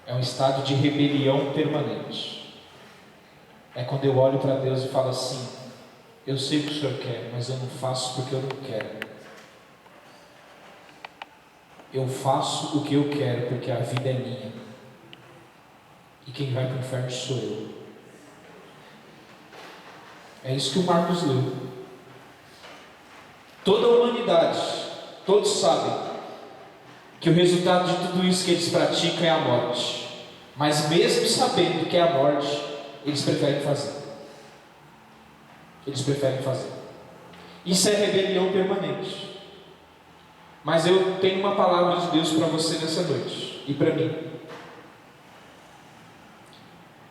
É um estado de rebelião permanente. É quando eu olho para Deus e falo assim: eu sei o que o Senhor quer, mas eu não faço porque eu não quero. Eu faço o que eu quero porque a vida é minha. E quem vai para o inferno sou eu. É isso que o Marcos leu. Toda a humanidade, todos sabem que o resultado de tudo isso que eles praticam é a morte. Mas mesmo sabendo que é a morte, eles preferem fazer. Eles preferem fazer. Isso é rebelião permanente. Mas eu tenho uma palavra de Deus para você nessa noite, e para mim.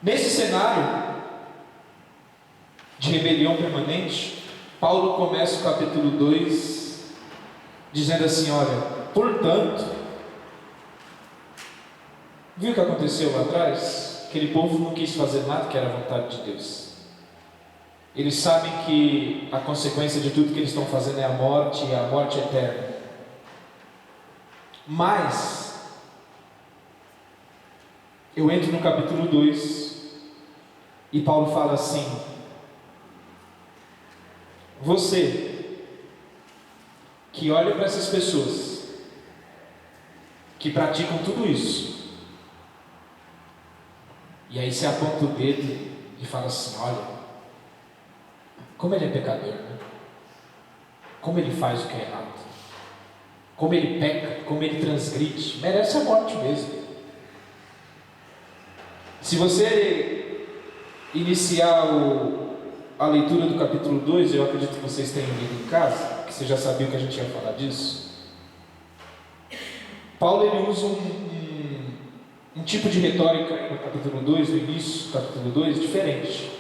Nesse cenário de rebelião permanente, Paulo começa o capítulo 2 dizendo assim: olha, portanto, viu o que aconteceu lá atrás? Aquele povo não quis fazer nada que era a vontade de Deus. Eles sabem que a consequência de tudo que eles estão fazendo é a morte, e a morte eterna. Mas eu entro no capítulo 2 e Paulo fala assim: você que olha para essas pessoas que praticam tudo isso, e aí você aponta o dedo e fala assim: olha, como ele é pecador, né? Como ele faz o que é errado, como ele peca, como ele transgride, merece a morte mesmo. Se você iniciar a leitura do capítulo 2, eu acredito que vocês tenham lido em casa, que você já sabia que a gente ia falar disso. Paulo ele usa um tipo de retórica no capítulo 2, no início do capítulo 2, diferente.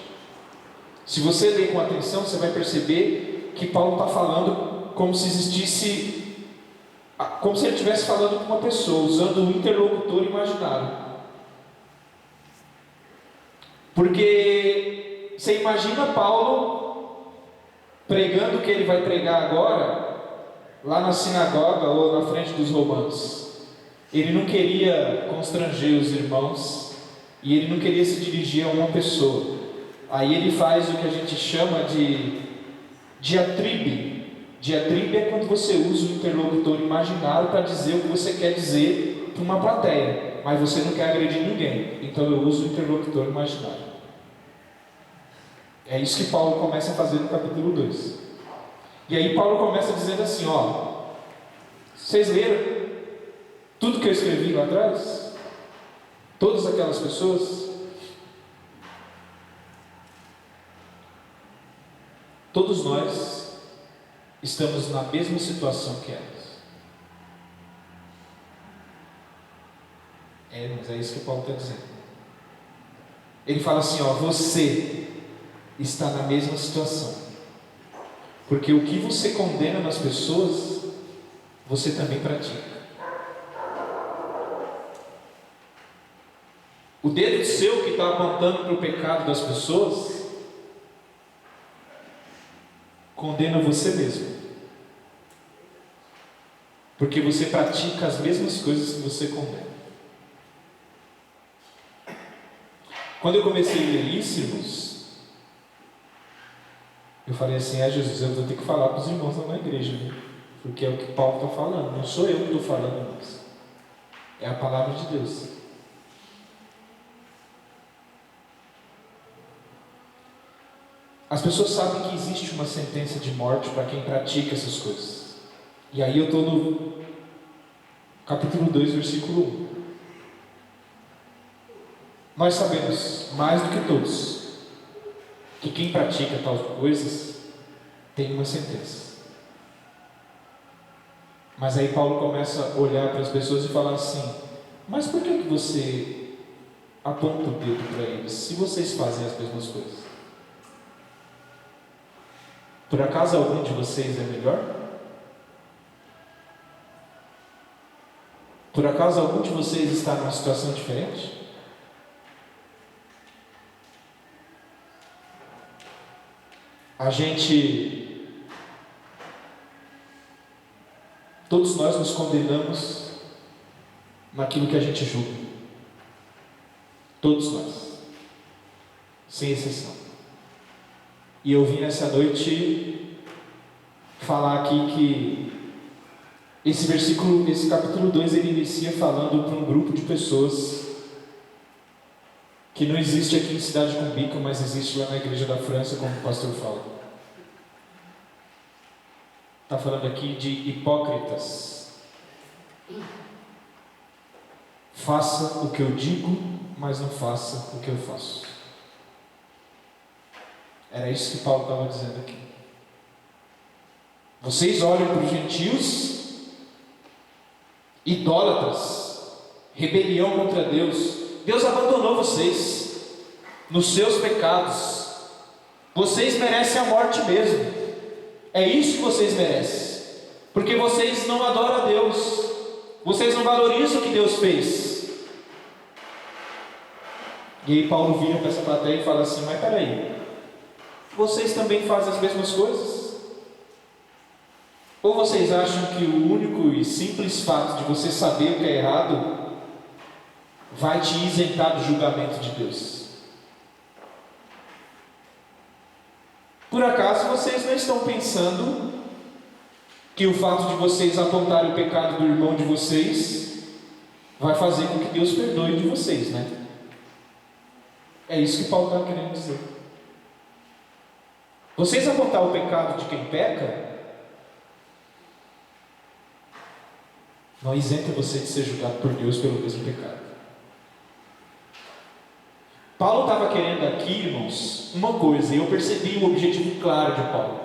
Se você ler com atenção, você vai perceber que Paulo está falando como se existisse, como se ele estivesse falando com uma pessoa, usando o interlocutor imaginário. Porque você imagina Paulo pregando o que ele vai pregar agora, lá na sinagoga ou na frente dos romanos. Ele não queria constranger os irmãos, e ele não queria se dirigir a uma pessoa. Aí ele faz o que a gente chama de diatribe. Diatribe é quando você usa o interlocutor imaginário para dizer o que você quer dizer para uma plateia, mas você não quer agredir ninguém, então eu uso o interlocutor imaginário. É isso que Paulo começa a fazer no capítulo 2. E aí Paulo começa dizendo assim: ó, vocês leram tudo que eu escrevi lá atrás? Todas aquelas pessoas? Todos nós estamos na mesma situação que elas. Mas é isso que Paulo está dizendo. Ele fala assim: ó, você está na mesma situação, porque o que você condena nas pessoas, você também pratica. O dedo seu que está apontando para o pecado das pessoas, condena você mesmo, porque você pratica as mesmas coisas que você condena. Quando eu comecei a ler isso, irmãos, eu falei assim: Jesus, eu vou ter que falar para os irmãos lá na igreja, né? Porque é o que Paulo está falando, não sou eu que estou falando isso, é a palavra de Deus. As pessoas sabem que existe uma sentença de morte para quem pratica essas coisas. E aí eu estou no capítulo 2, versículo 1. Nós sabemos, mais do que todos, que quem pratica tais coisas tem uma sentença. Mas aí Paulo começa a olhar para as pessoas e falar assim: mas por que você aponta o dedo para eles, se vocês fazem as mesmas coisas? Por acaso algum de vocês é melhor? Por acaso algum de vocês está numa situação diferente? Todos nós nos condenamos naquilo que a gente julga. Todos nós, sem exceção. E eu vim nessa noite falar aqui que esse capítulo 2, ele inicia falando para um grupo de pessoas que não existe aqui em Cidade Cumbica, mas existe lá na Igreja da França, como o pastor fala. Está falando aqui de hipócritas. Faça o que eu digo, mas não faça o que eu faço. Era isso que Paulo estava dizendo aqui. Vocês olham para os gentios, idólatras, rebelião contra Deus. Deus abandonou vocês nos seus pecados. Vocês merecem a morte mesmo. É isso que vocês merecem, porque vocês não adoram a Deus, vocês não valorizam o que Deus fez. E aí Paulo vira para essa plateia e fala assim: mas peraí, vocês também fazem as mesmas coisas? Ou vocês acham que o único e simples fato de você saber o que é errado vai te isentar do julgamento de Deus? Por acaso vocês não estão pensando que o fato de vocês apontarem o pecado do irmão de vocês vai fazer com que Deus perdoe de vocês, né? É isso que Paulo está querendo dizer. Vocês apontar o pecado de quem peca não isenta você de ser julgado por Deus pelo mesmo pecado. Paulo estava querendo aqui, irmãos, uma coisa, e eu percebi o objetivo claro de Paulo.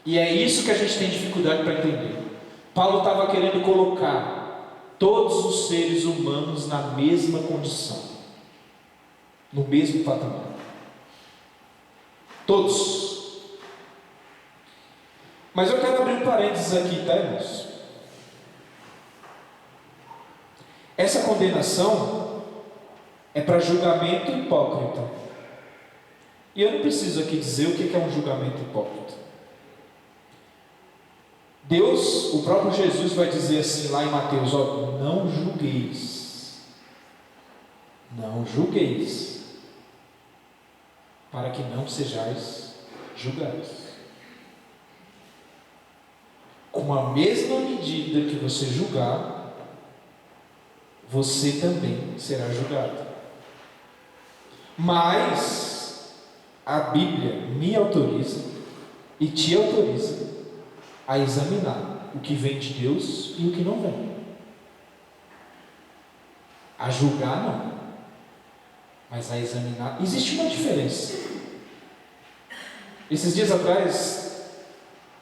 E é isso que a gente tem dificuldade para entender. Paulo estava querendo colocar todos os seres humanos na mesma condição, no mesmo patamar. Todos. Mas eu quero abrir um parênteses aqui, tá, irmãos? Essa condenação é para julgamento hipócrita. E eu não preciso aqui dizer o que é um julgamento hipócrita. Deus, o próprio Jesus vai dizer assim lá em Mateus: ó, não julgueis. Não julgueis, para que não sejais julgados. Com a mesma medida que você julgar, você também será julgado. Mas a Bíblia me autoriza e te autoriza a examinar o que vem de Deus e o que não vem. A julgar não, mas a examinar. Existe uma diferença. Esses dias atrás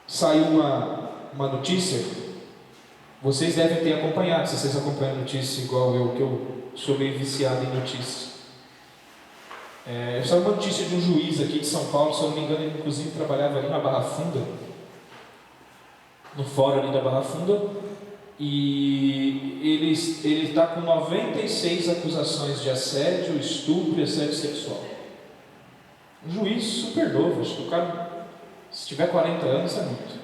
saiu uma notícia. Vocês devem ter acompanhado, se vocês acompanham notícias igual eu, que eu sou meio viciado em notícias. Saiu uma notícia de um juiz aqui de São Paulo, se eu não me engano, ele inclusive trabalhava ali na Barra Funda, no fórum ali da Barra Funda, e ele está com 96 acusações de assédio, estupro e assédio sexual. Um juiz super novo, acho que o cara, se tiver 40 anos, é muito.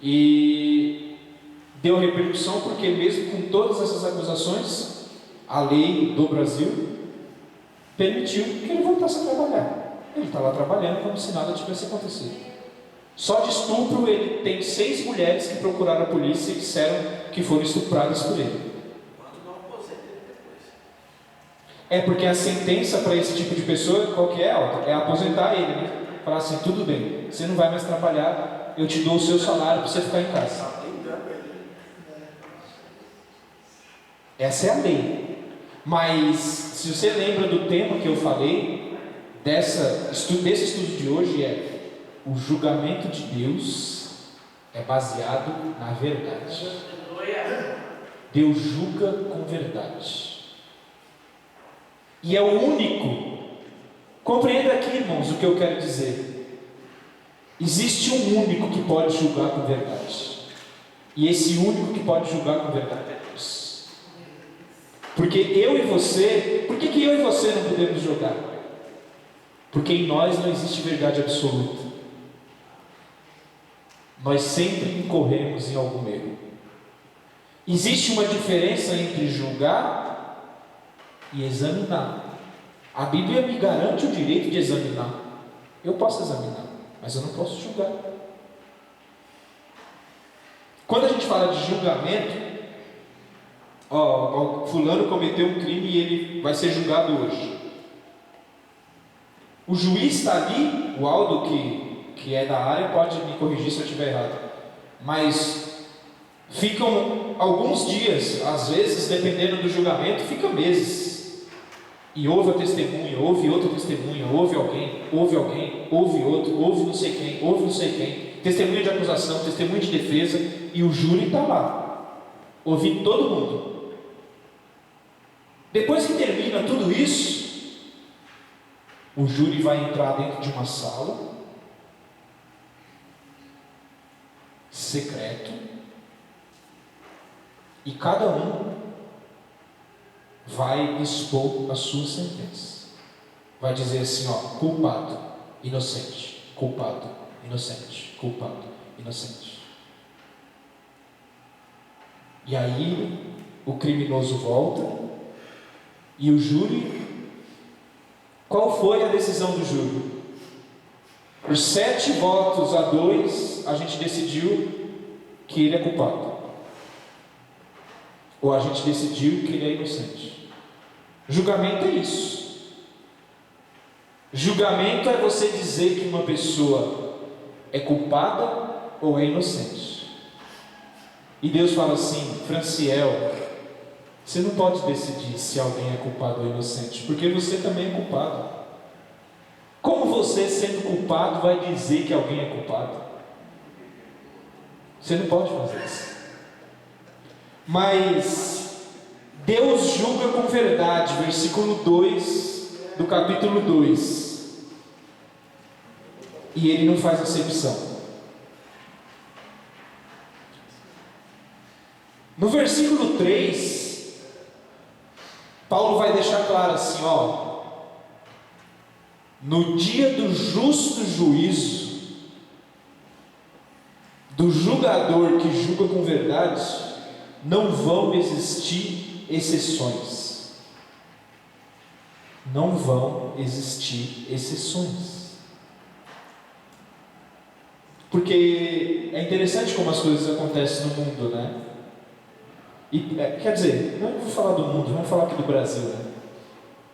E deu repercussão porque mesmo com todas essas acusações, a lei do Brasil permitiu que ele voltasse a trabalhar. Ele está lá trabalhando como se nada tivesse acontecido. Só de estupro ele tem 6 mulheres que procuraram a polícia e disseram que foram estupradas por ele. É porque a sentença para esse tipo de pessoa, qual que é, alta? É aposentar ele, né? Falar assim: tudo bem, você não vai mais trabalhar, eu te dou o seu salário para você ficar em casa. Essa é a lei. Mas se você lembra do tema que eu falei desse estudo de hoje, o julgamento de Deus é baseado na verdade. Deus julga com verdade. E é o único. Compreenda aqui, irmãos, o que eu quero dizer. Existe um único que pode julgar com verdade. E esse único que pode julgar com verdade é Deus. Porque eu e você, por que eu e você não podemos julgar? Porque em nós não existe verdade absoluta. Nós sempre incorremos em algum erro. Existe uma diferença entre julgar e examinar. A Bíblia me garante o direito de examinar. Eu posso examinar, mas eu não posso julgar. Quando a gente fala de julgamento, fulano cometeu um crime e ele vai ser julgado hoje. O juiz está ali, o Aldo que é da área pode me corrigir se eu estiver errado, mas ficam alguns dias, às vezes, dependendo do julgamento, fica meses. E ouve a testemunha, ouve outra testemunha, ouve alguém, ouve outro, ouve não sei quem, testemunha de acusação, testemunha de defesa, e o júri está lá, ouvindo todo mundo. Depois que termina tudo isso, o júri vai entrar dentro de uma sala, secreto, e cada um vai expor a sua sentença. Vai dizer assim, culpado, inocente, culpado, inocente, culpado, inocente. E aí o criminoso volta e o júri, qual foi a decisão do júri? Por 7 votos a 2, a gente decidiu que ele é culpado. Ou a gente decidiu que ele é inocente. Julgamento é isso. Julgamento é você dizer que uma pessoa é culpada ou é inocente. E Deus fala assim: Franciel, você não pode decidir se alguém é culpado ou inocente, porque você também é culpado. Como você, sendo culpado, vai dizer que alguém é culpado? Você não pode fazer isso. Mas Deus julga com verdade, versículo 2 do capítulo 2. E Ele não faz acepção. No versículo 3, Paulo vai deixar claro assim, no dia do justo juízo, do julgador que julga com verdade, não vão existir exceções. Não vão existir exceções. Porque é interessante como as coisas acontecem no mundo, né? Quer dizer, não vou falar do mundo, vamos falar aqui do Brasil, né?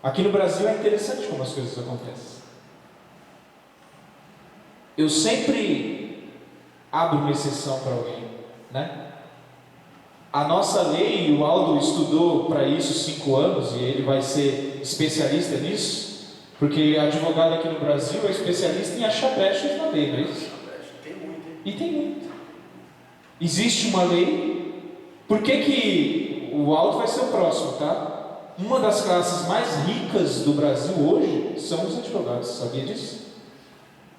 Aqui no Brasil é interessante como as coisas acontecem. Eu sempre abro uma exceção para alguém, né? A nossa lei, o Aldo estudou para isso 5 anos e ele vai ser especialista nisso, porque advogado aqui no Brasil é especialista em achar brechas na lei, não é isso? E tem muito. Existe uma lei. Por que o Aldo vai ser o próximo, tá? Uma das classes mais ricas do Brasil hoje são os advogados, sabia disso?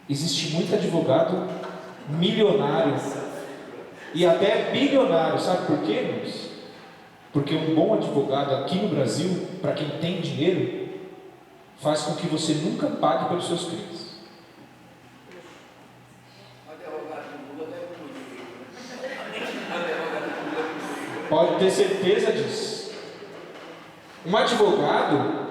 Existe muito advogado milionário e até bilionário, sabe por quê, irmãos? Porque um bom advogado aqui no Brasil, para quem tem dinheiro, faz com que você nunca pague pelos seus crimes. Pode ter certeza disso. Um advogado,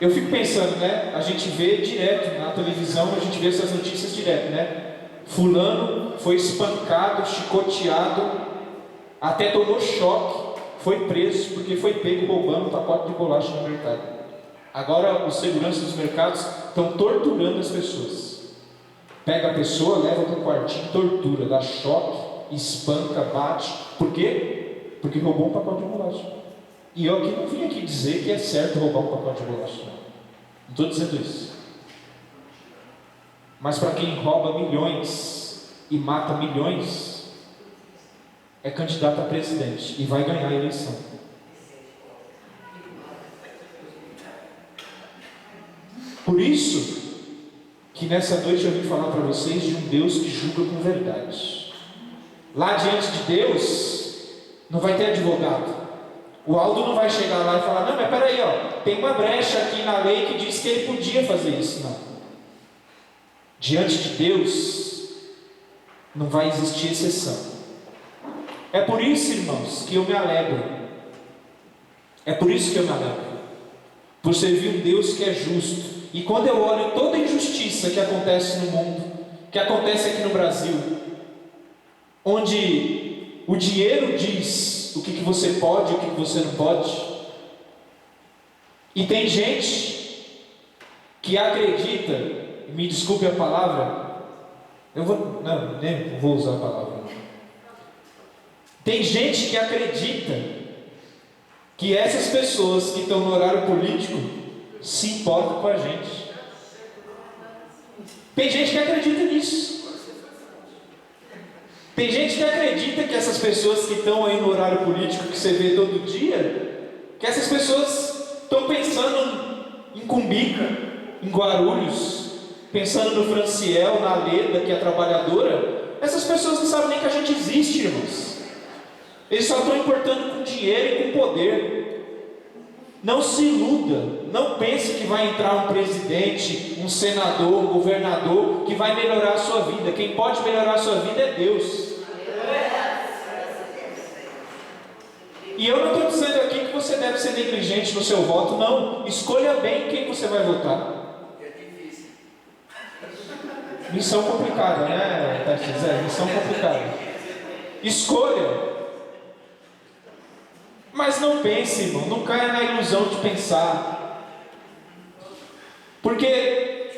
eu fico pensando, né? A gente vê direto na televisão, a gente vê essas notícias direto, né? Fulano foi espancado, chicoteado, até tomou choque, foi preso porque foi pego roubando um pacote de bolacha no mercado. Agora os seguranças dos mercados estão torturando as pessoas. Pega a pessoa, leva para o quartinho, tortura, dá choque, espanca, bate. Por quê? Porque roubou um pacote de bolacha. E eu aqui não vim aqui dizer que é certo roubar um pacote de bolacha. Não estou dizendo isso. Mas para quem rouba milhões e mata milhões, é candidato a presidente e vai ganhar a eleição. Por isso que nessa noite eu vim falar para vocês de um Deus que julga com verdade. Lá diante de Deus não vai ter advogado. O Aldo não vai chegar lá e falar: não, mas peraí, tem uma brecha aqui na lei que diz que ele podia fazer isso. Não. Diante de Deus não vai existir exceção. É por isso, irmãos, que eu me alegro. É por isso que eu me alegro. Por servir um Deus que é justo. E quando eu olho toda a injustiça que acontece no mundo, que acontece aqui no Brasil, onde o dinheiro diz o que você pode e o que você não pode, e tem gente que acredita, me desculpe a palavra, nem vou usar a palavra. Tem gente que acredita que essas pessoas que estão no horário político se importam com a gente. Tem gente que acredita nisso. Tem gente que acredita que essas pessoas que estão aí no horário político, que você vê todo dia, que essas pessoas estão pensando em Cumbica, em Guarulhos, pensando no Franciel, na Leda, que é trabalhadora. Essas pessoas não sabem nem que a gente existe, irmãos. Eles só estão importando com dinheiro e com poder. Não se iluda, não pense que vai entrar um presidente, um senador, um governador que vai melhorar a sua vida. Quem pode melhorar a sua vida é Deus. E eu não estou dizendo aqui que você deve ser negligente no seu voto, não. Escolha bem quem você vai votar. É difícil. Missão complicada, né, Tarcísio? Missão complicada. Escolha. Mas não pense, irmão, não caia na ilusão de pensar. Porque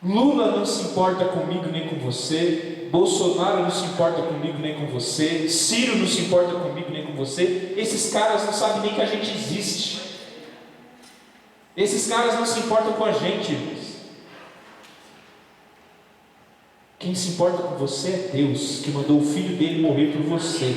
Lula não se importa comigo nem com você, Bolsonaro não se importa comigo nem com você, Ciro não se importa comigo nem com você. Esses caras não sabem nem que a gente existe. Esses caras não se importam com a gente, irmãos. Quem se importa com você é Deus, que mandou o Filho dele morrer por você.